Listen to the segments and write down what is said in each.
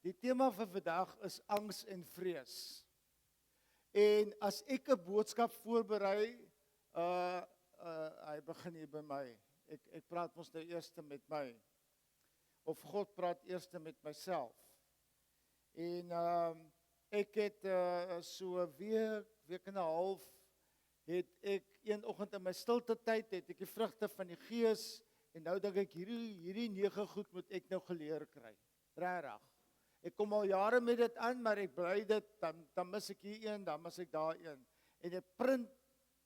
Die tema vir vandag is angs en vrees. En as ek 'n boodskap voorberei, hy begin hier by my. Ek praat mos nou eers met my. Of God praat eers met myself. En ek het so 'n week en 'n half, het ek een oggend in my stilte tyd, het ek die vrugte van die Gees, en nou dink ek, hierdie 9 goed moet ek nou geleer kry. Regtig. Ek kom al jare met dit aan, maar ek bly dit, dan mis ek hier een, dan mis ek daar een. En ek print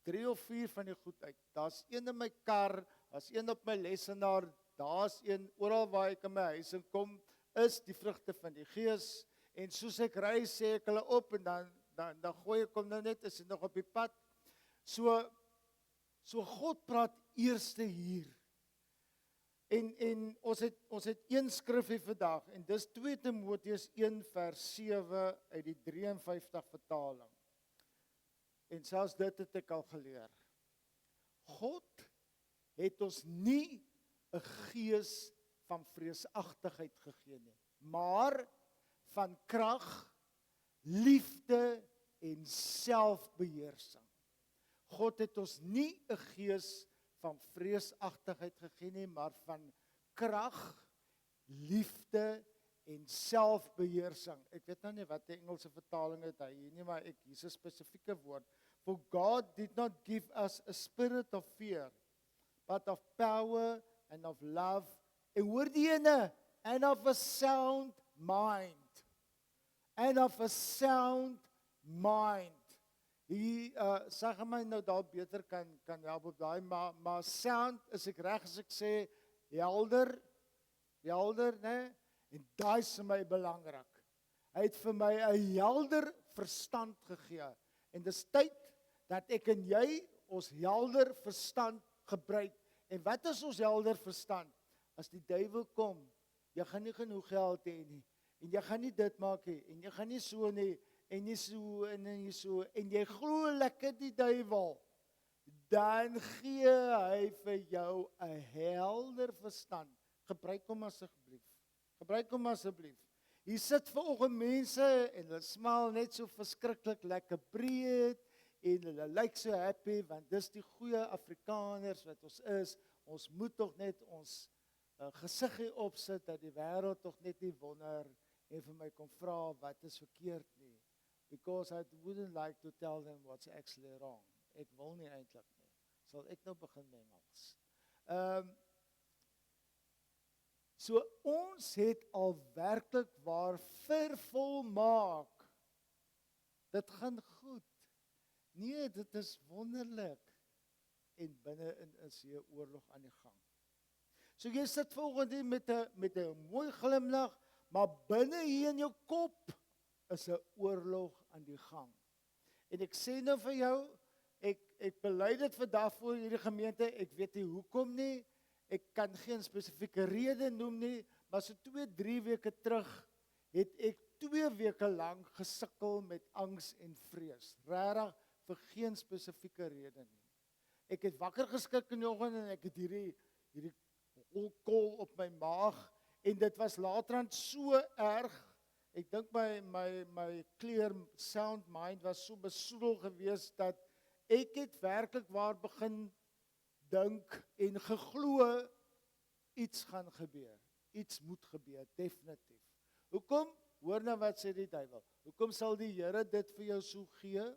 3 of 4 van die goed uit. Daar's een in my kar, daar's een op my lesenaar, daar's een oral waar ek in my huis kom, is die vrugte van die Gees. En soos ek ry, sê ek hulle op, en dan gooi ek hom nou net, is dit nog op die pad. So God praat eerste hier. En ons het een skrif hier vandag, en dis 2 Timoteus 1 vers 7 uit die 53 vertaling. En selfs dit het ek al geleer. God het ons nie 'n gees van vreesagtigheid gegee nie, maar van krag, liefde en selfbeheersing. God het ons nie 'n gees van vreesagtigheid gegee nie, maar van krag, liefde en selfbeheersing. Ek weet nou nie wat die Engelse vertaling het hy hier nie, maar hier's 'n spesifieke woord. For God did not give us a spirit of fear, but of power and of love, en hoor die ene, and of a sound mind. And of a sound mind. Hier sê my nou dalk beter kan help op daai, maar sound, is ek reg as ek sê helder, né? En daai is vir my belangrik. Hy het vir my 'n helder verstand gegee. En dis tyd dat ek en jy ons helder verstand gebruik. En wat is ons helder verstand? As die duiwel kom, jy gaan nie genoeg geld hê nie, en jy gaan nie dit maak nie, en jy gaan nie so nie, en nie so, en nie so, en jy glo lekker die duiwel, dan gee hy vir jou 'n helder verstand. Gebruik hom asseblief. Gebruik hom asseblief. Hier sit vanoggend mense, en hulle smaal net so verskriklik lekker breed, en hulle lyk so happy, want dis die goeie Afrikaners wat ons is. Ons moet tog net ons gesiggie opsit, dat die wêreld tog net nie wonder, en vir my kom vra, wat is verkeerd nie. Because I wouldn't like to tell them what's actually wrong. Ek wil nie eintlik nie. Sal ek nou begin mengels. So ons het al werklik waar vervolmaak. Dit gaan goed. Nee, dit is wonderlik. En binne-in is hier 'n oorlog aan die gang. So jy sit volgende hier met 'n mooi glimlag, maar binne hier in jou kop is 'n oorlog aan die gang. En ek sê nou vir jou, ek bely dit vandag voor hierdie gemeente, ek weet nie hoekom nie, ek kan geen spesifieke rede noem nie, maar so 2-3 weke terug het ek 2 weke lank gesukkel met angs en vrees. Regtig vir geen spesifieke rede nie. Ek het wakker geskik in die oggend en ek het hierdie kol op my maag, en dit was laterand so erg. Ek dink my clear sound mind was so besoedel geweest dat ek het werklik waar begin dink en geglo iets gaan gebeur. Iets moet gebeur, definitief. Hoekom? Hoor nou wat sê die duiwel. Hoekom sal die Here dit vir jou so gee?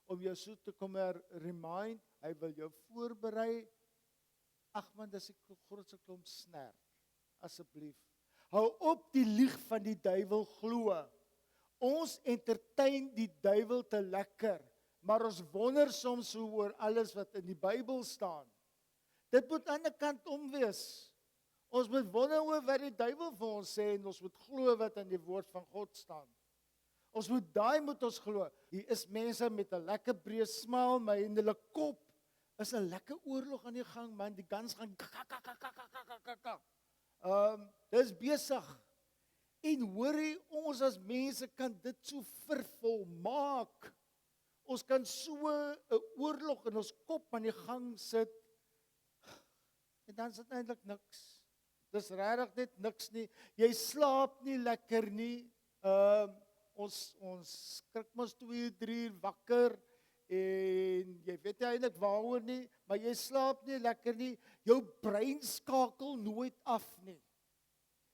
Om jou so te kom remind, hy wil jou voorberei. Ag man, dis 'n grootse klomp snerp. Asseblief. Hou op die lieg van die duiwel glo. Ons entertain die duiwel te lekker, maar ons wonder soms oor alles wat in die Bybel staan. Dit moet aan die kant om wees. Ons moet wonder oor wat die duiwel vir ons sê, en ons moet glo wat in die woord van God staan. Ons moet ons glo. Hier is mense met 'n lekker breë smaal, maar in hulle kop is 'n lekker oorlog aan die gang, man. Die guns gaan dis besig. En hoorie, ons as mense kan dit so vervolmaak. Ons kan so 'n oorlog in ons kop aan die gang sit, en dan is dit eintlik niks. Dis regtig net niks nie. Jy slaap nie lekker nie. Ons skrik mos 2, 3 wakker en jy weet nie eintlik waaroor nie, maar jy slaap nie lekker nie. Jou brein skakel nooit af nie.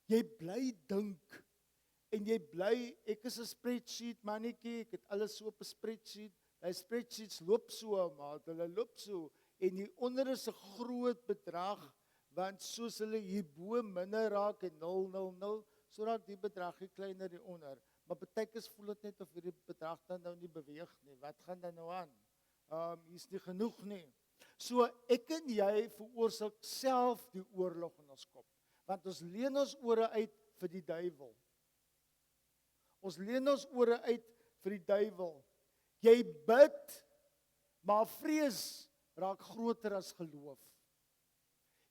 Jy bly dink en jy bly, ek is 'n spreadsheet mannetjie, ek het alles so op 'n spreadsheet. Die spreadsheets loop so, maar hulle loop so en hieronder is 'n groot bedrag, want soos hulle hierbo minder raak en 000, so raak die bedrag kleiner hieronder. Maar partykeers voel dit net of hierdie bedrag dan nou nie beweeg nie. Wat gaan dan nou aan? Hier's nie genoeg nie. So ek en jy veroorsaak self die oorlog in ons kop. Want ons leen ons ore uit vir die duiwel. Ons leen ons ore uit vir die duiwel. Jy bid, maar vrees raak groter as geloof.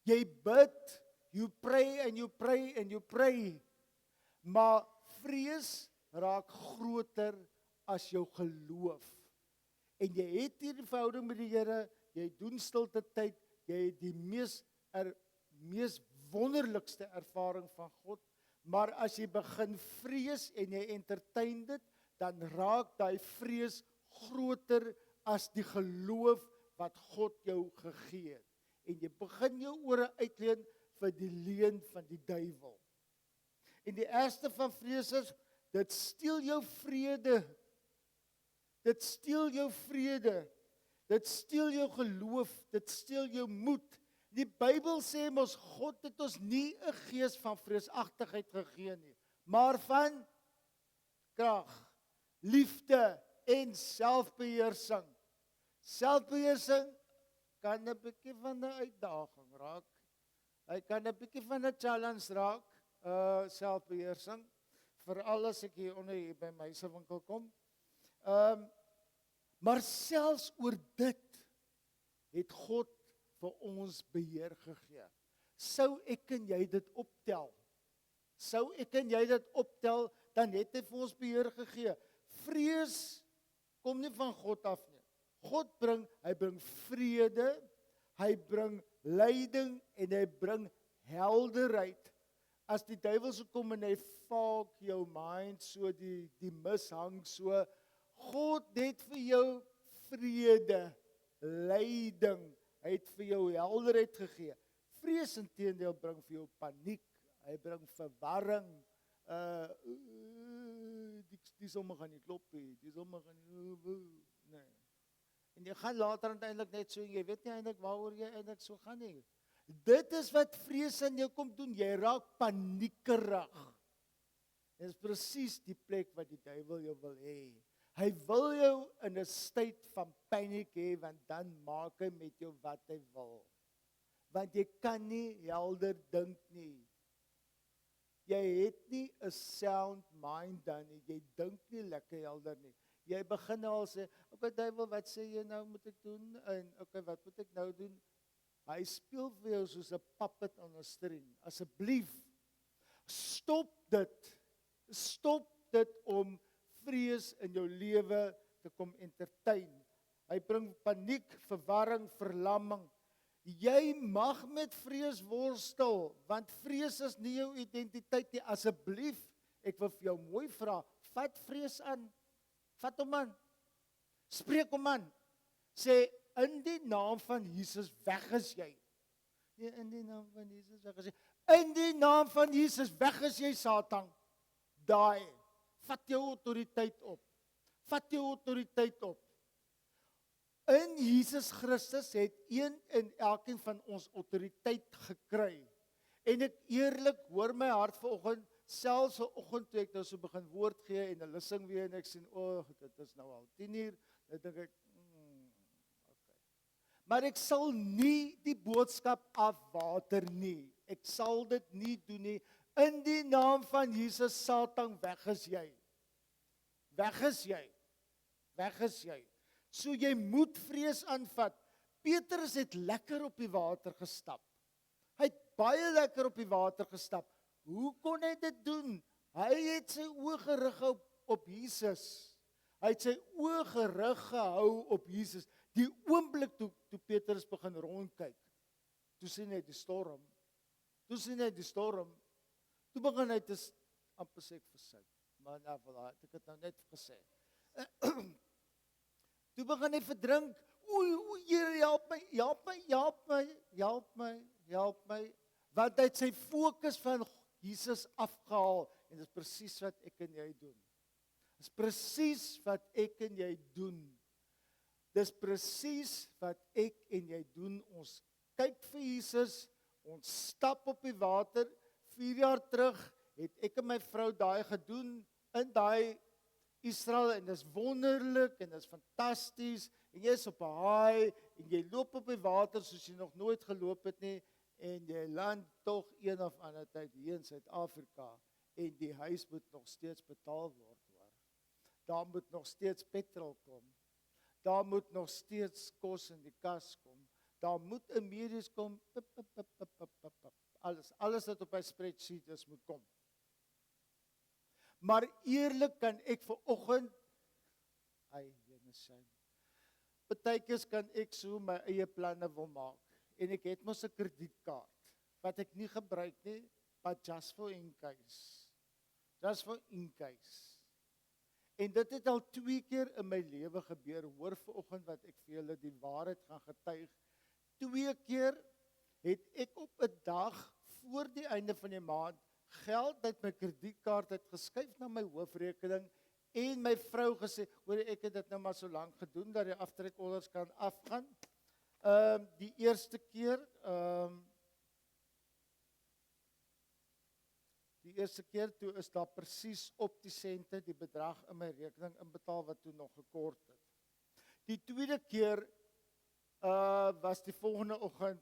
Jy bid, you pray and you pray and you pray, maar vrees raak groter as jou geloof. En jy het hierdie verhouding met die Here, jy doen stilte tyd, jy het die mees wonderlikste ervaring van God, maar as jy begin vrees en jy entertain dit, dan raak daai vrees groter as die geloof wat God jou gegee het. En jy begin jou ore uitleen vir die leuen van die duiwel. En die ergste van vrees is, dit steel jou vrede. Dit steel jou vrede. Dit steel jou geloof. Dit steel jou moed. Die Bybel sê mos God het ons nie 'n gees van vreesagtigheid gegee nie, maar van krag, liefde en selfbeheersing. Selfbeheersing kan 'n bietjie van 'n uitdaging raak. Hy kan 'n bietjie van 'n challenge raak, selfbeheersing, veral as ek hier by my se winkel kom. Maar selfs oor dit het God vir ons beheer gegee. Sou ek en jy dit optel? Dan het hy vir ons beheer gegee. Vrees kom nie van God af nie. Hy bring vrede, hy bring leiding en hy bring helderheid. As die duiwel so kom en hy fog jou mind, so die mis hang so, God het vir jou vrede, leiding, hy het vir jou helderheid gegee. Vrees inteendeel bring vir jou paniek, hy bring verwarring, die somme gaan nie klop nie, nee. En jy gaan later uiteindelik net so, jy weet nie eintlik waaroor jy eintlik so gaan nie. Dit is wat vrees in jou kom doen, jy raak paniekerig. Dit is presies die plek wat die duiwel jou wil hê. Hy wil jou in 'n state van paniek hê, want dan maak hy met jou wat hy wil. Want jy kan nie helder dink nie. Jy het nie 'n sound mind dan nie, jy dink nie lekker helder nie. Jy begin nou al sê, okay duiwel, wat sê jy nou moet ek doen? En okay, wat moet ek nou doen? Hy speel vir jou soos 'n puppet on 'n string. Asseblief, stop dit om vrees in jou lewe te kom entertain. Hy bring paniek, verwarring, verlamming. Jy mag met vrees worstel, want vrees is nie jou identiteit nie. Asseblief, ek wil vir jou mooi vra, vat vrees aan. Vat hom aan. Spreek hom aan. Sê, in die naam van Jesus weg is jy. Nee, in die naam van Jesus weg is jy. In die naam van Jesus weg is jy, Satan. Daai. Vat jou autoriteit op. Vat jou autoriteit op. In Jesus Christus het een en elkeen van ons autoriteit gekry. En ek eerlik hoor my hart vanoggend, selfs vanoggend toe ek nou so begin woord gee en 'n lissing weer en ek sien, dit is nou al 10:00, dan dink ek, okay. Maar ek sal nie die boodskap afwater nie. Ek sal dit nie doen nie. In die naam van Jesus, Satan, weg is jy. Weg is jy. Weg is jy. So jy moet vrees aanvat. Petrus het lekker op die water gestap. Hy het baie lekker op die water gestap. Hoe kon hy dit doen? Hy het sy oë gerig op Jesus. Hy het sy oë gerig gehou op Jesus. Die oomblik toe Petrus begin rondkyk, toe sien hy die storm. Toe begin hy te amper sê ek versuip. maar nou voilà, ek het nou net gesê. Toe begin hy verdrink. Oei, Here, help my, help my, help my, help my, help my. Want hy het sy fokus van Jesus afgehaal en dit is presies wat ek en jy doen. Dis presies wat ek en jy doen. Dis presies wat ek en jy doen. Ons kyk vir Jesus, ons stap op die water. 4 jaar terug het ek en my vrou daai gedoen in daai Israel en dis wonderlik en dis fantasties. En jy is op 'n haai en jy loop op die water soos jy nog nooit geloop het nie en jy land tog een of ander tyd hier in Suid-Afrika en die huis moet nog steeds betaal word. Daar moet nog steeds petrol kom. Daar moet nog steeds kos in die kas kom. Daar moet 'n medies kom. Alles wat op my spreadsheet is moet kom. Maar eerlik kan ek vanoggend partykeers kan ek so my eie planne wil maak. En ek het mos 'n kredietkaart wat ek nie gebruik nie, but just for in case. Just for in case. En dit het al 2 keer in my lewe gebeur. Hoor vanoggend wat ek vir julle die waarheid gaan getuig. 2 keer het ek op 'n dag voor die einde van die maand geld uit my kredietkaart uitgeskuif na my hoofrekening en my vrou gesê, hoor ek het dit nou maar so lank gedoen dat die aftrekorders kan afgaan. Die eerste keer toe is daar presies op die sente die bedrag in my rekening inbetaal wat toe nog gekort het. Die tweede keer was die volgende oggend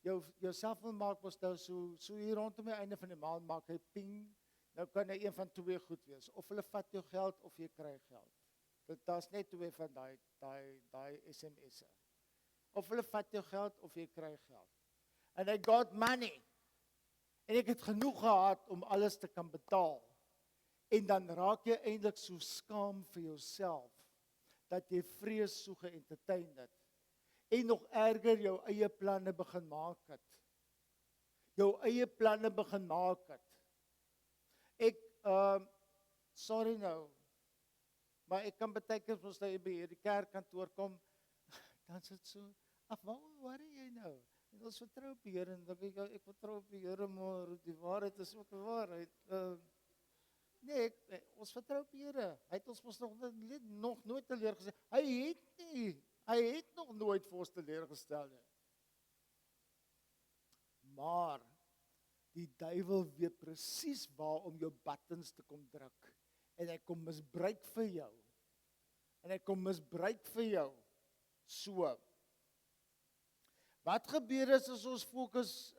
jou selfoon maak mos nou so hier rondom die einde van die maand maak hy ping. Nou kan hy een van 2 goed wees. Of hulle vat jou geld of jy kry geld. Daar's net 2 van daai SMS'e. Of hulle vat jou geld of jy kry geld. And I got money. En ek het genoeg gehad om alles te kan betaal. En dan raak jy eintlik so skaam vir jouself dat jy vrees so ge-entertain het. En nog erger jou eie planne begin maak het. Jou eie planne begin maak het. Ek sorry nou. Maar ek kan baie keer mos nou by hierdie kerkkantoor kom, dan sit so, waar worry jy nou? En ons vertrou op die Here en dan ek vertrou op die Here, maar die waarheid is ook die waarheid. Nee, ons vertrou op die Here. Hy het ons mos nog nooit teleurgestel. Hy het nog nooit vir ons teleurgestel nie. Maar die duiwel weet presies waar om jou buttons te kom druk. En hy kom misbruik vir jou. So. Wat gebeur as ons fokus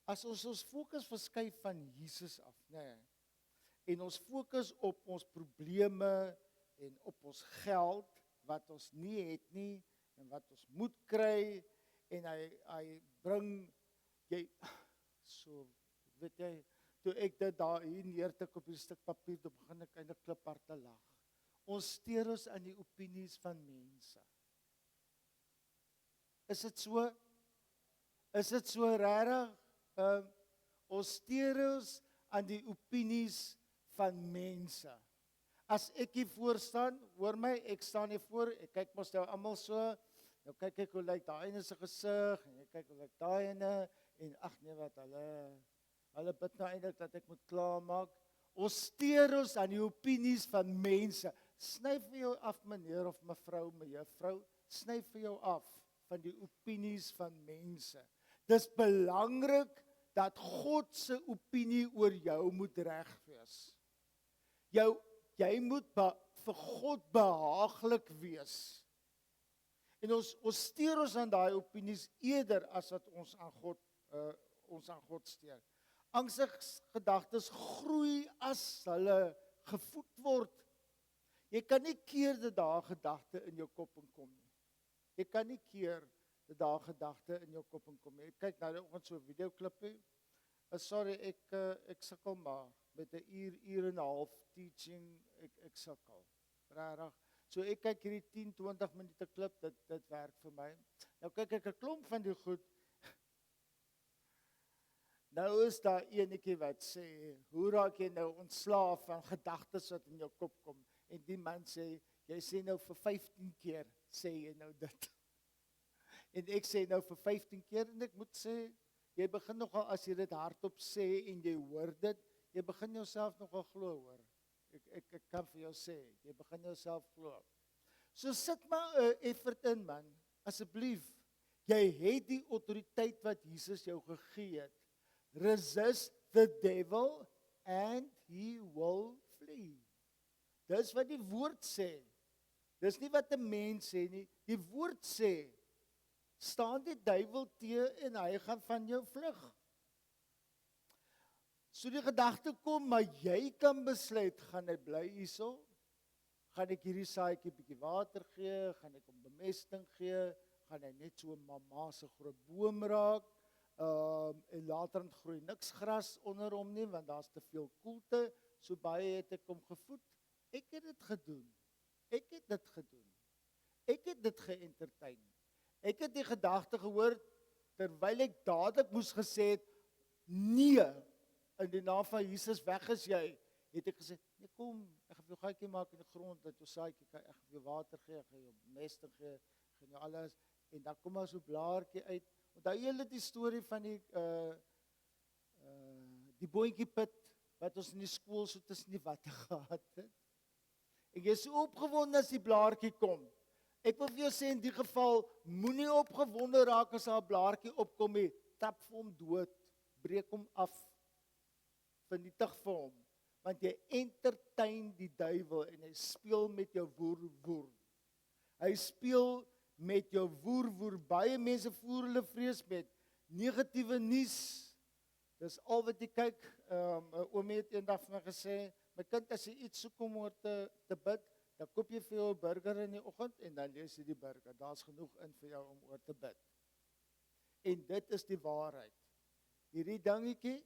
as ons fokus verskuif van Jesus af, nê? En ons fokus op ons probleme en op ons geld wat ons nie het nie en wat ons moet kry en hy bring jy so weet jy toe ek dit daar hier neertik op 'n stuk papier toe begin ek eintlik kliphard te lag. Ons steur ons aan die opinies van mense. Is dit so? Is dit so regtig? Ons steur ons aan die opinies van mense. As ek hier voor staan, hoor my, ek staan hier voor, ek kyk mos nou almal so, nou kyk ek hoe lyk daai ene se gesig en ek kyk hoe lyk daai ene en ag nee wat hulle bid nou eintlik dat ek moet klaarmaak. Ons steur ons aan die opinies van mense. Sny vir jou af meneer of mevrou, sny vir jou af van die opinies van mense. Dis belangrik dat God se opinie oor jou moet reg wees. Jy moet vir God behaaglik wees. En ons steur ons aan daai opinies eerder as wat ons aan God steur. Angstige gedagtes groei as hulle gevoed word. Jy kan nie keer dat daar gedagte in jou kop inkom nie. Jy kan nie keer dat daar gedagte in jou kop inkom nie. Ek kyk nou die oggend so 'n videoklipie. Sorry, ek sukkel maar met 'n uur en 'n half teaching, ek sukkel. Regtig. So ek kyk hierdie 10-20 minute klip, dit werk vir my. Nou kyk ek 'n klomp van die goed. Nou is daar enetjie wat sê, hoe raak jy nou ontslaaf van gedagtes wat in jou kop kom? En die man sê, jy sê nou vir 15 keer, sê jy nou dit. En ek sê nou vir 15 keer, en ek moet sê, jy begin nogal, as jy dit hardop sê, en jy hoor dit, jy begin jouself nogal glo, hoor. Ek kan vir jou sê, jy begin jouself glo. So sit maar 'n effort in, man, asseblief. Jy het die autoriteit wat Jesus jou gegee het. Resist the devil and he will flee. Dis wat die woord sê. Dis nie wat 'n mens sê nie. Die woord sê, staan die duiwel teë en hy gaan van jou vlug. So die gedagte kom, maar jy kan besluit, gaan ek bly hierso? Gaan ek hierdie saadjie bietjie water gee? Gaan ek hom bemesting gee? Gaan hy net so 'n mamma se groot boom raak? En later groei niks gras onder hom nie, want daar's te veel koelte, so baie het ek hom gevoed. Ek het dit gedoen. Ek het dit ge-entertain. Ek het die gedagte gehoor, terwyl ek dadelik moes gesê het, nee, in die naam van Jesus, weg is jy, het ek gesê, nee, kom, ek gaan vir jou gaatjie maak in die grond, dat jou saadjie kan, ek gaan vir jou water gee, ek gaan jou mesting gee, ek gaan jou alles, en dan kom maar so blaartjie uit. Onthou julle die storie van die boontjie put, wat ons in die skool so tussen die watte gehad het? Ek is so opgewonde as die blaartjie kom. Ek wil vir jou sê, in die geval, moenie opgewonde raak as daar 'n blaartjie opkom nie, tap vir hom dood, breek hom af, vernietig vir hom, want jy entertain die duiwel, en hy speel met jou woer. Hy speel met jou woer. Baie mense voer hulle vrees met negatiewe nuus. Dis al wat jy kyk. 'n Oomie het eendag vir my gesê, my kind, as jy iets soek om oor te bid, dan koop jy vir jou 'n burger in die oggend en dan lees jy die burger. Daar's genoeg in vir jou om oor te bid. En dit is die waarheid. Hierdie dingetjie,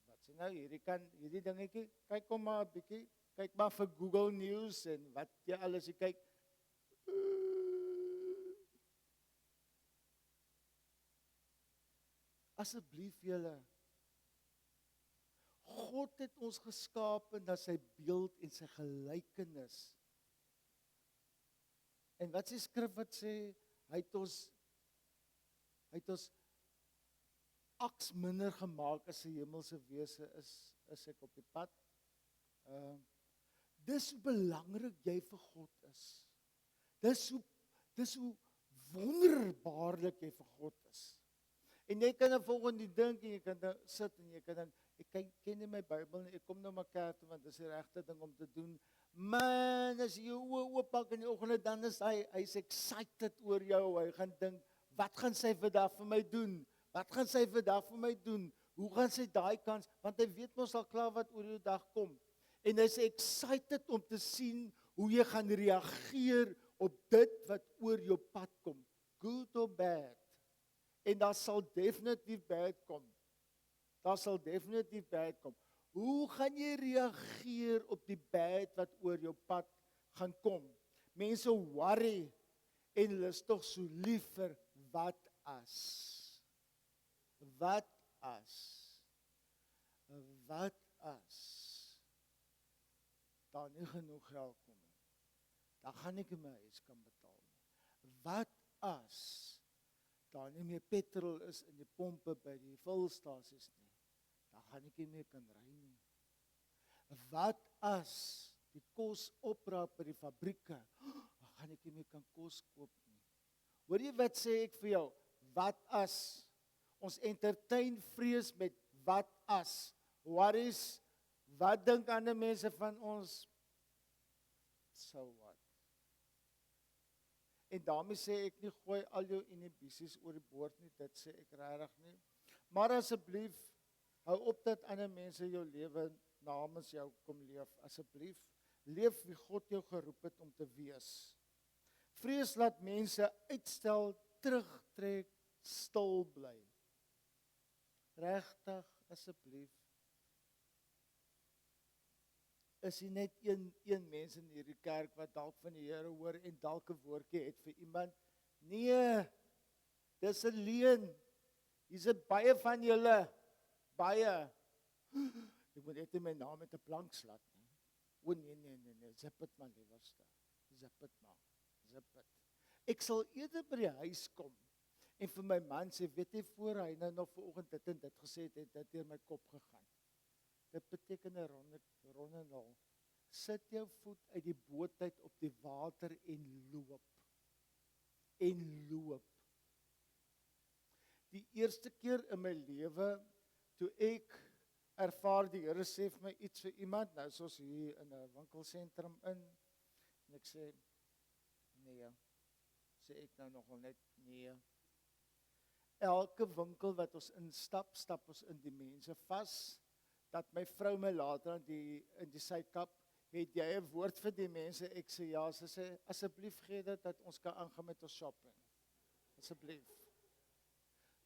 wat sê nou, hierdie dingetjie, kyk hom maar 'n bietjie, kyk maar vir Google News en wat jy alles jy kyk. Asseblief julle, God het ons geskape na sy beeld en sy gelykenis. En wat sê skrif wat sê, hy het ons aks minder gemaak as 'n hemelse wese is ek op die pad. Dis hoe belangrik jy vir God is. Dis hoe wonderbaarlik jy vir God is. En jy kan dan volgende dink, en jy kan dan sit, en jy kan dan, ek ken nie my Bybel nie, ek kom nou maar kerk toe, want dis die regte ding om te doen. Man, as jy jou oë ooppak in die oggende, dan is hy's excited oor jou, hy gaan dink, wat gaan sy vandag vir my doen? Hoe gaan sy daai kans, want hy weet mos al klaar wat oor jou dag kom. En hy's excited om te sien hoe jy gaan reageer op dit wat oor jou pad kom, good or bad. En daar sal definitief bad kom. Hoe gaan jy reageer op die bad wat oor jou pad gaan kom? Mense worry en hulle is tog so lief vir wat as. Daar nie genoeg geld kom nie. Dan gaan ek my huis kan betaal nie. Wat as daar nie meer petrol is in die pompe by die vulstasies nie? Dan gaan ek nie meer kan ry nie. Wat as die kos opraak by die fabrieke? Dan gaan ek nie meer kan kos koop nie. Hoor jy wat sê ek vir jou? Wat as? Ons entertain vrees met wat as? Wat dink ander mense van ons? So what? En daarmee sê ek nie gooi al jou inhibisies oor die boord nie, dit sê ek regtig nie. Maar asseblief, hou op dat ander mense jou lewe namens jou kom leef. Asseblief, leef wie God jou geroep het om te wees. Vrees laat mense uitstel, terugtrek, stil bly. Regtig, asseblief. Is jy net een mens in hierdie kerk wat dalk van die Here hoor en dalk 'n woordjie het vir iemand? Nee, dis 'n leuen. Hier's baie van julle baie, ek moet net nie my naam met 'n plank slat nie. O nee, zip het maar liewerste. Zip het maar, zip het. Ek sal eerder by die huis kom en vir my man sê, weet jy, voor hy nou nog vanoggend dit en dit gesê het, dit deur my kop gegaan. Dit beteken 'n ronde nul. Sit jou voet uit die boot uit op die water en loop. En loop. Die eerste keer in my lewe, toe ek ervaar die Here sê vir my iets vir iemand, nou soos hier in 'n winkelsentrum in, en ek sê, nee, sê ek nou nogal net, nee. Elke winkel wat ons instap, stap ons in die mense vas, dat my vrou my later in die sydkap, het jy 'n woord vir die mense, ek sê ja, sy sê, asseblief gee dit, dat ons kan aangaan met ons shopping, asseblief.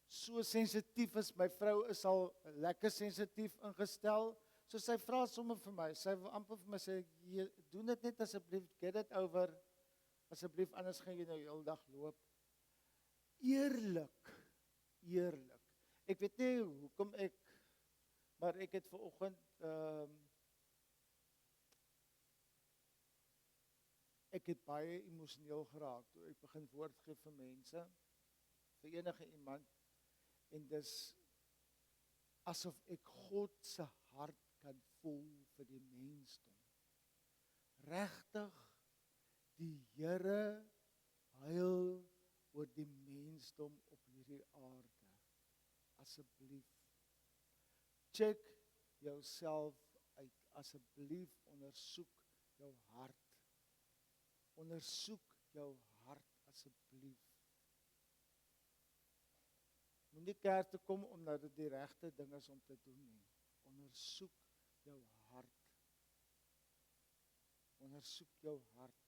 So sensitief is, my vrou is al lekker sensitief ingestel, so sy vra sommer vir my, sy wil amper vir my sê, doen dit net asseblief, get it over, asseblief, anders gaan jy nou heel dag loop. Eerlik, ek weet nie hoekom maar ek het vanoggend, ek het baie emosioneel geraak, toe ek begin woord gee vir mense, vir enige iemand, en dis asof ek God se hart kan voel vir die mensdom. Regtig, die Here huil oor die mensdom op hierdie aarde. Asseblief, check jouself uit, asseblief ondersoek jou hart. Ondersoek jou hart, asseblief. Moenie kerk toe kom omdat dit die regte ding is om te doen nie. Ondersoek jou hart. Ondersoek jou hart.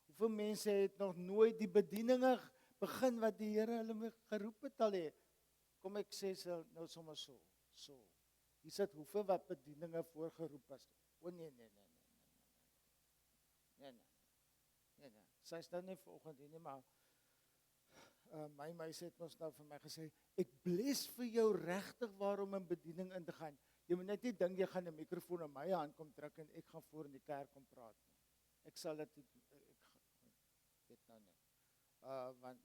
Hoeveel mense het nog nooit die bedieninge begin wat die Here hulle geroep het al hê? Kom ek sê nou sommer so. Hier sit hoeveel wat bedieninge voorgeroep is. O nee. Nee. Sy is nou nie vanoggend hier nie, maar my meisie het ons nou vir my gesê, ek bless vir jou regtig waarom in bediening in te gaan. Jy moet net nie dink jy gaan 'n mikrofoon in my hand kom druk en ek gaan voor in die kerk kom praat nie. Ek sal dit weet nou nie. Want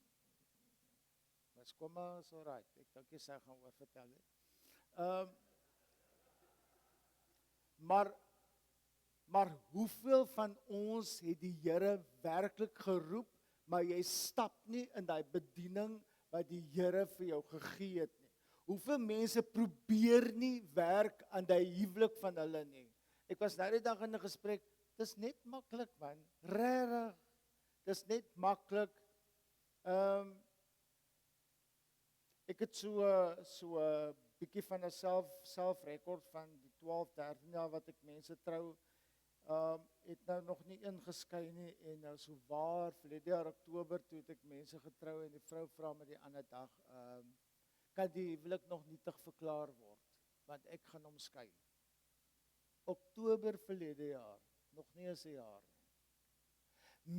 mas kom maar so right. Ek dink jy sê gaan oor vertel het. Maar hoeveel van ons het die Here werklik geroep, maar jy stap nie in daai bediening wat die Here vir jou gegee het nie. Hoeveel mense probeer nie werk aan die huwelik van hulle nie. Ek was nou die dag in 'n gesprek, dis net maklik man, regtig. Dis net maklik. Ek het so 'n bietjie van 'n selfrekord van die 12, 13 jaar wat ek mense trou. Het nou nog nie ingeskei nie en nou so waar verlede jaar Oktober toe het ek mense getrou en die vrou vra my die ander dag, kan die huwelik nog nietig verklaar word, want ek gaan hom skei. Oktober verlede jaar, nog nie eens 'n jaar nie.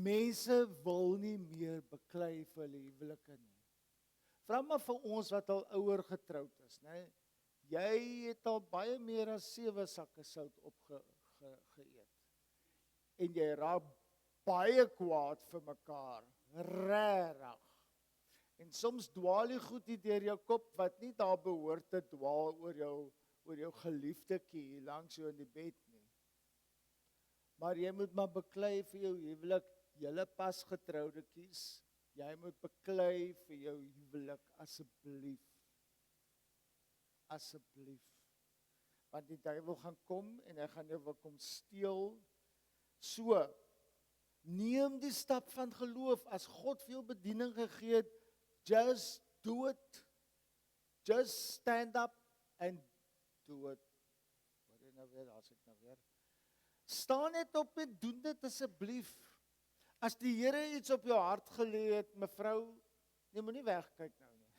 Mense wil nie meer beklei vir hulle huwelike nie. Vra maar vir ons wat al ouer getroud is, né? Jy het al baie meer as 7 sakke sout opgeëet. En jy raak baie kwaad vir mekaar, regtig. En soms dwaal jy goed hier deur jou kop wat nie daar behoort te dwaal oor jou geliefdetjie hier langs jou in die bed nie. Maar jy moet maar beklei vir jou huwelik, julle pas getroudeetjies, jy moet beklei vir jou huwelik asseblief. Asseblief. Want die duiwel gaan kom en hy gaan jou wil kom steel. So, neem die stap van geloof. As God vir jou bediening gegee het, just do it. Just stand up and do it. Wat is nou weer, as ek nou weer. Staan net op en doen dit asseblief. As die Here iets op jou hart gelê het, mevrou, jy moenie wegkyk nou nie.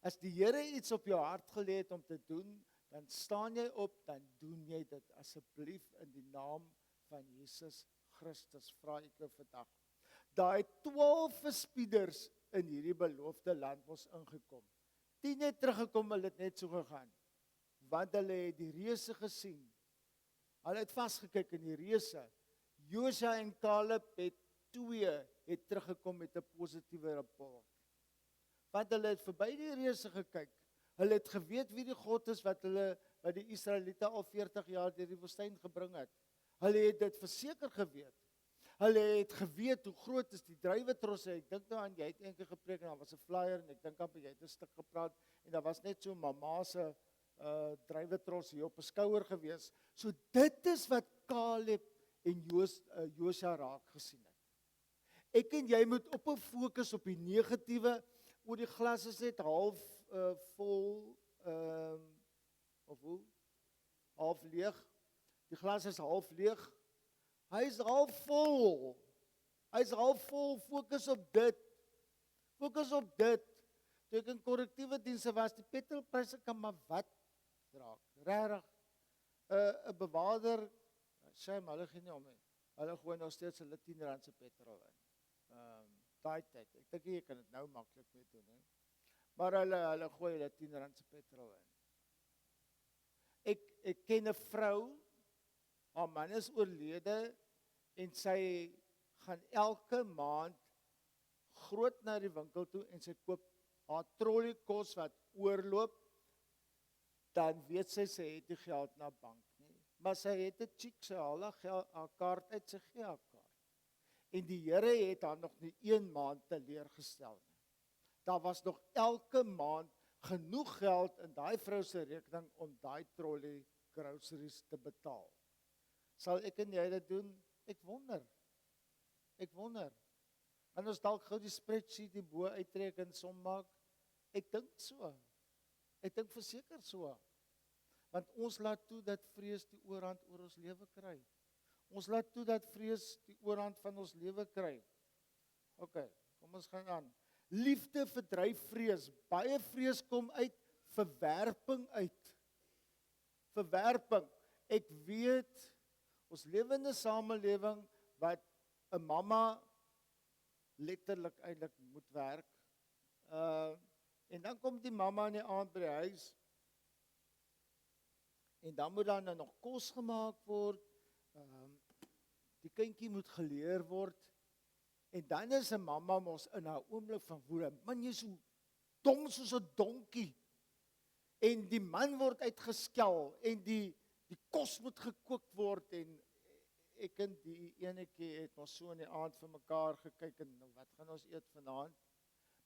As die Here iets op jou hart gelê het om te doen, dan staan jy op, dan doen jy dit asseblief in die naam van Jesus Christus, vra ek jou vandag. Daai 12 verspieders in hierdie beloofde land mos ingekom. 10 het teruggekom, hulle het net so gegaan. Want hulle het die reuse gesien. Hulle het vasgekyk in die reuse. Josua en Caleb het teruggekom met 'n positiewe rapport. Want hulle het verby die reuse gekyk. Hulle het geweet wie die God is wat die Israeliete al 40 jaar deur die woestyn gebring het. Hulle het dit verseker geweet. Hulle het geweet hoe groot is die druiwetrosse. Ek dink nou aan jy het eendag gepreek en daar was 'n flyer en ek dink amper jy het 'n stuk gepraat en daar was net so mamma se druiwetros hier op 'n skouer gewees. So dit is wat Caleb en Josua raak gesien het. Ek en jy moet ophou fokus op die negatiewe, oor die glas is net half vol of hoe? Half leeg. Die glas is half leeg. Hy is half vol. Hy is half vol. Fokus op dit. Fokus op dit. Toe ek in korrektiewe dienste was, die petrolpryse kan maar wat raak. Regtig. 'n bewaarder, shame, hulle gee nie om nie. Hulle gooi nog steeds hulle R10 se petrol in. Daai tyd. Ek dink jy kan dit nou maklik mee doen, hè. Maar hulle gooi hulle R10 se petrol in. Ek ken 'n vrou, haar man is oorlede en sy gaan elke maand groot na die winkel toe en sy koop haar trolley kos wat oorloop, dan weet sy het nie geld na bank nie. Maar sy het 'n chick, sy haal haar kaart uit, sy gee haar kaart. En die Here het haar nog nie 1 maand teleurgestel nie. Daar was nog elke maand genoeg geld in daai vrou se rekening om daai trolley groceries te betaal. Sal ek en jy dit doen? Ek wonder. En ons dalk gou die spreadsheet die bo uittrek en som maak. Ek dink so. Ek dink verseker so. Want ons laat toe dat vrees die oorhand oor ons lewe kry. Ons laat toe dat vrees die oorhand van ons lewe kry. OK, kom ons gaan aan. Liefde verdryf vrees. Baie vrees kom uit verwerping uit. Verwerping. Ek weet ons lewe in 'n samelewing wat 'n mamma letterlik eintlik moet werk. En dan kom die mamma in die aand by die huis. En dan moet daar nog kos gemaak word. Die kindjie moet geleer word. En dan is 'n mamma mos in haar oomblik van woede. Man, jy is so dom soos 'n donkie. En die man word uitgeskel en die kos moet gekook word en ek en die enetjie het ons so in die aand vir mekaar gekyk en nou wat gaan ons eet vanaand?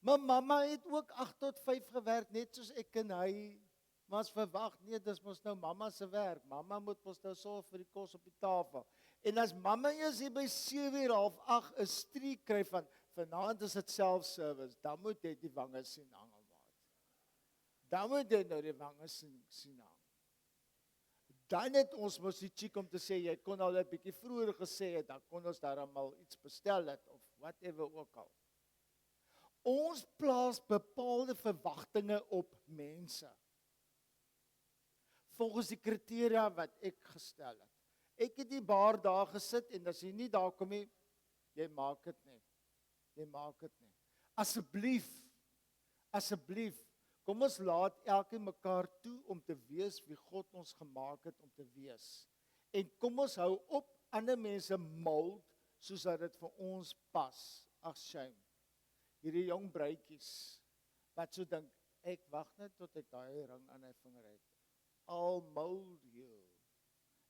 My mamma het ook 8 tot 5 gewerk net soos ek en hy. Maar ons verwag nee, dis mos nou mamma se werk. Mamma moet mos nou sorg vir die kos op die tafel. En as mamma eers hier by 7:30 'n streek kry van vanaand is dit self-service, dan moet jy die wange sien hang op maat. Dan moet jy nou die wange sien hang. Dan het ons mos die chick om te sê jy kon al 'n bietjie vroeër gesê het, dan kon ons daarom iets bestel het of whatever ook al. Ons plaas bepaalde verwagtinge op mense. Volgens die kriteria wat ek gestel het. Ek het die paar dae gesit en as jy nie daar kom nie, jy maak dit nie. Asseblief, kom ons laat elkeen mekaar toe om te wees wie God ons gemaak het om te wees. En kom ons hou op ander mense mold soos dat dit vir ons pas. Ag shame. Hierdie jong bruidjies wat so dink, ek wag net tot ek daai ring aan my vinger het. I'll mold you.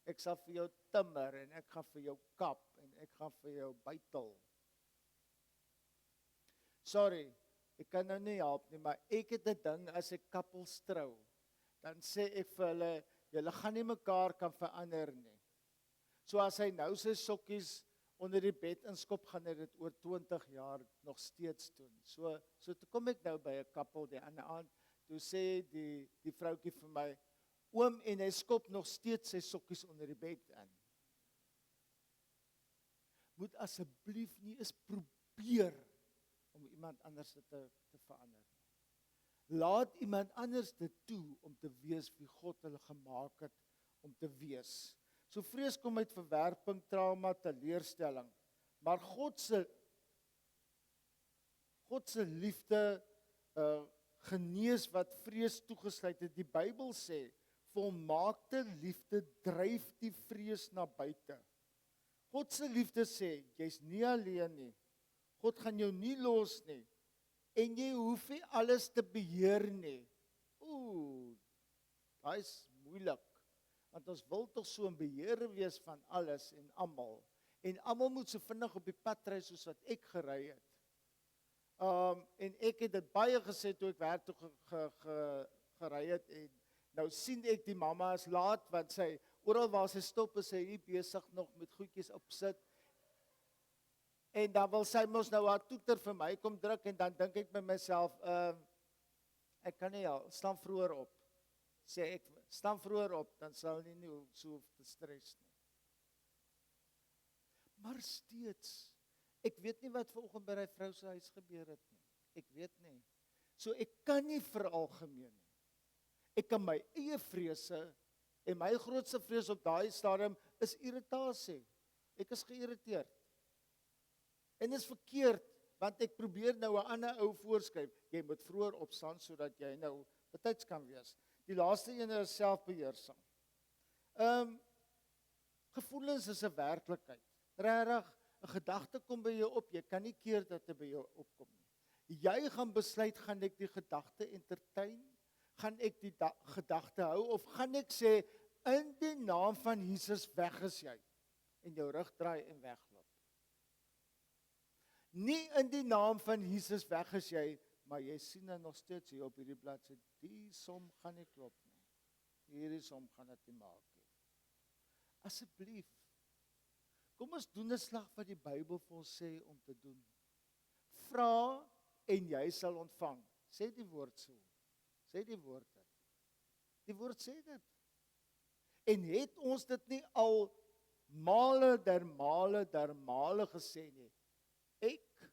Ek sal vir jou timmer en ek gaan vir jou kap en ek gaan vir jou bytel. Sorry, ek kan nou nie help nie, maar ek het 'n ding as ek koppels trou, dan sê ek vir hulle, julle gaan nie mekaar kan verander nie. So as hy nou sy sokkies onder die bed inskop, gaan hy dit oor 20 jaar nog steeds doen. So toe kom ek nou by 'n koppel die ander aand, toe sê die vroutjie vir my, oom, en hy skop nog steeds sy sokkies onder die bed in. Moet asseblief nie eens probeer om iemand anders te verander. Laat iemand anders dit toe om te wees wie God hulle gemaak het om te wees. So vrees kom uit verwerping, trauma, teleurstelling. Maar God se liefde genees wat vrees toegesluit het. Die Bybel sê, volmaakte liefde dryf die vrees na buite. God se liefde sê, jy's nie alleen nie. God gaan jou nie los nie. En jy hoef nie alles te beheer nie. Daai is moeilik. Want ons wil tog so 'n beheer wees van alles en almal. En almal moet so vinnig op die pad ry soos wat ek gery het. En ek het dit baie gesê toe ek werk toe gery het en nou sien ek die mamma is laat want sy oral waar sy stop is sy hier besig nog met goedjies opsit. En dan wil sy mos nou haar toeter vir my kom druk en dan dink ek by myself, ek kan nie staan vroeër op. Sê ek, staan vroeër op, dan sal nie so hoef te stres nie. Maar steeds, ek weet nie wat vanoggend by die vrou se huis gebeur het nie. Ek weet nie. So ek kan nie veralgemeen nie. Ek kan my eie vrese en my grootste vrees op daai stadium is irritasie. Ek is geïrriteerd. En dit is verkeerd, want ek probeer nou 'n ander ou voorskryf. Jy moet vroeër opstaan sodat jy nou betyds kan wees. Die laaste ene is selfbeheersing. Gevoelens is 'n werklikheid. Regtig, 'n gedagte kom by jou op, jy kan nie keer dat dit by jou opkom nie. Jy gaan besluit, gaan ek die gedagte entertain? Gaan ek die gedagte hou of gaan ek sê in die naam van Jesus weg is jy en jou rug draai en wegloop? Nie in die naam van Jesus weg is jy, maar jy sien dan nog steeds hier op hierdie bladsy, die som gaan nie klop nie. Hierdie som gaan dit nie maak nie. Asseblief, kom ons doen 'n slag wat die Bybel vir ons sê om te doen. Vra en jy sal ontvang. Sê die woord so. Sê die woord dit. Die woord sê dit. En het ons dit nie al male der male gesê nie. Ek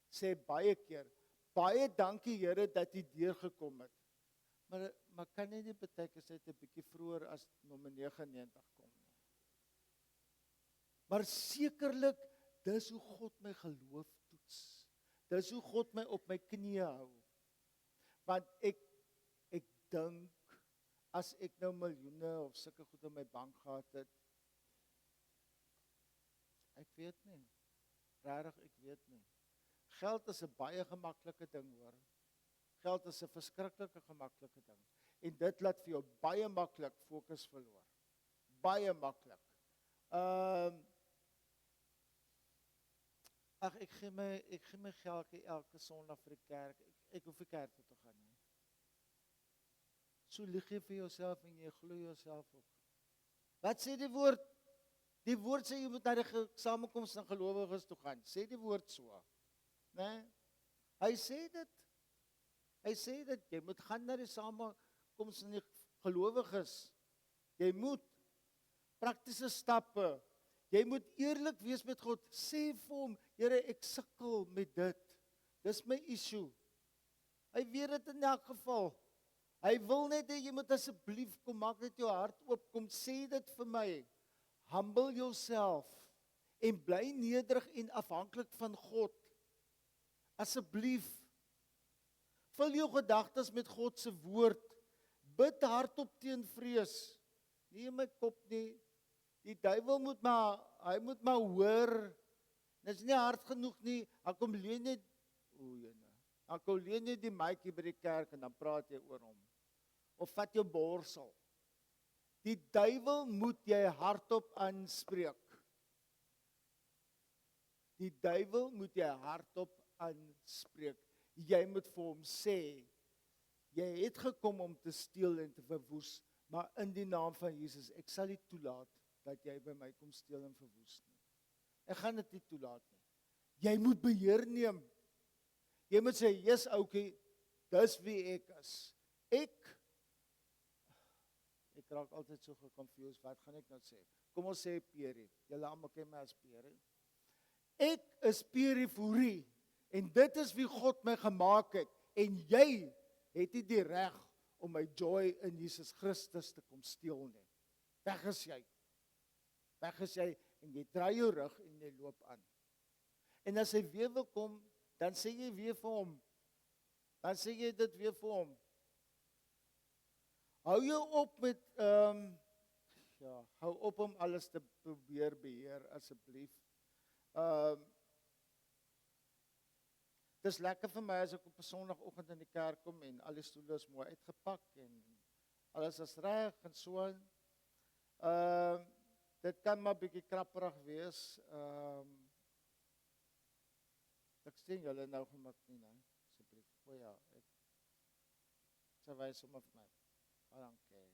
sê baie keer, baie dankie Here dat U deurgekom het. Maar kan jy nie beteken as dit 'n bietjie vroeër as nommer 99 kom nie. Maar sekerlik, dis hoe God my geloof toets. Dis hoe God my op my knieë hou. Want ek dink, as ek nou miljoene of sulke goed in my bank gehad het, ek weet nie. Regtig, ek weet nie. Geld is 'n baie gemaklike ding, hoor. Geld is 'n verskriklike gemaklike ding. En dit laat vir jou baie maklik fokus verloor. Baie maklik. Ek gee my geld elke Sondag vir die kerk. Ek hoef nie kerk toe te gaan nie. So lieg jy vir jouself en jy glo jouself ook. Wat sê die woord? Die woord sê jy moet na die samekoms van gelowiges toe gaan. Sê die woord so. Né? Hy sê dit. Jy moet gaan na die samekoms van die gelowiges. Jy moet praktiese stappe. Jy moet eerlik wees met God. Sê vir hom, Here, ek sukkel met dit. Dis my issue. Hy weet dit in elk geval. Hy wil net hê jy moet asseblief kom maak net jou hart oop, kom sê dit vir my. Humble yourself en bly nederig en afhanklik van God. Asseblief. Vul jou gedagtes met God se woord. Bid hardop teen vrees. Nie in my kop nie. Die duiwel moet maar hoor. Dit is nie hard genoeg nie. Dan kom leen net Dan kom leen net die maatjie by die kerk en dan praat jy oor hom. Of vat jou borsel. Die duiwel moet jy hardop aanspreek. Die duiwel moet jy hardop aanspreek. Jy moet vir hom sê, jy het gekom om te steel en te verwoes, maar in die naam van Jesus, ek sal nie toelaat dat jy by my kom steel en verwoes nie. Ek gaan dit nie toelaat nie. Jy moet beheer neem. Jy moet sê, yes, oukie, dis wie ek is. Ek raak altyd so geconfused, wat gaan ek nou sê? Kom ons sê Pierie, julle almal ken my as Pierie. Ek is Pierie Fourie, en dit is wie God my gemaak het, en jy het nie die reg om my joy in Jesus Christus te kom steel nie. Weg is jy. Weg is jy, en jy draai jou rug en jy loop aan. En as hy weer wil kom, dan sê jy weer vir hom, Dan sê jy dit weer vir hom. Hou jou op met hou op om alles te probeer beheer asseblief. Dis lekker vir my as ek op 'n Sondagoggend in die kerk kom en al die stoele is mooi uitgepak en alles is reg en so aan. Dit kan maar bietjie krapperig wees. Ek sien julle nou gemaak nie, né? Asseblief. O ja, sy wys sommer vir my. Dankie.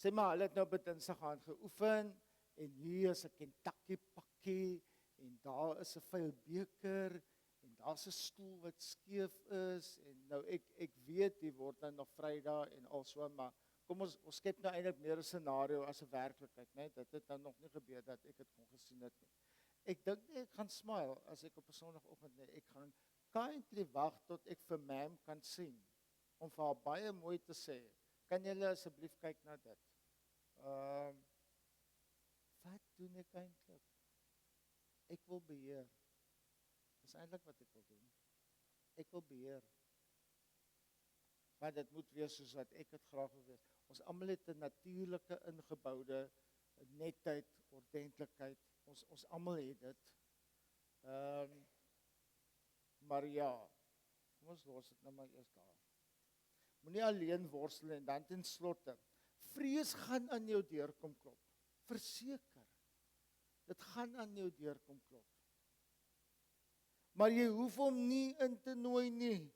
Sê maar, hulle het nou by Dinsdag gaan geoefen en hier is 'n Kentucky pakkie en daar is 'n vuil beker en daar's 'n stoel wat skeef is en nou ek weet die word nou nog Vrydag en also, maar kom ons skep nou eintlik meer 'n scenario as 'n werklikheid, né? Dit het nou nog nie gebeur dat ek dit kon gesien het nie. Ek dink nie ek gaan smile as ek op 'n Sondagoggend nie. Ek gaan kindly wag tot ek vir ma'am kan sien om vir haar baie mooi te sê. Kan julle asseblief kyk na dit? Wat doen ek eintlik? Ek wil beheer. Dis eintlik wat ek wil doen. Ek wil beheer. Maar dit moet wees soos wat ek dit graag wil wees. Ons almal het 'n natuurlike ingeboude netheid, ordentlikheid. Ons almal het dit. Maar ja, kom ons los dit nou maar eers daar. Moenie alleen worstel en dan ten slotte, vrees gaan aan jou deur kom klop. Verseker. Dit gaan aan jou deur kom klop. Maar jy hoef hom nie in te nooi nie.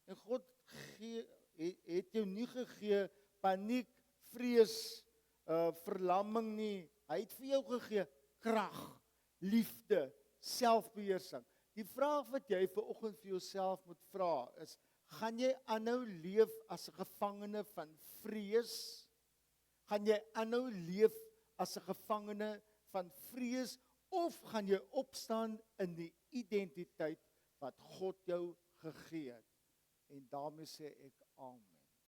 En God het jou nie gegee paniek, vrees, verlamming nie. Hy het vir jou gegee krag, liefde, selfbeheersing. Die vraag wat jy vanoggend vir jouself moet vra is, gaan jy aanhou leef as 'n gevangene van vrees? Gaan jy aanhou leef as 'n gevangene van vrees of gaan jy opstaan in die identiteit wat God jou gegee het? En daarmee sê ek amen.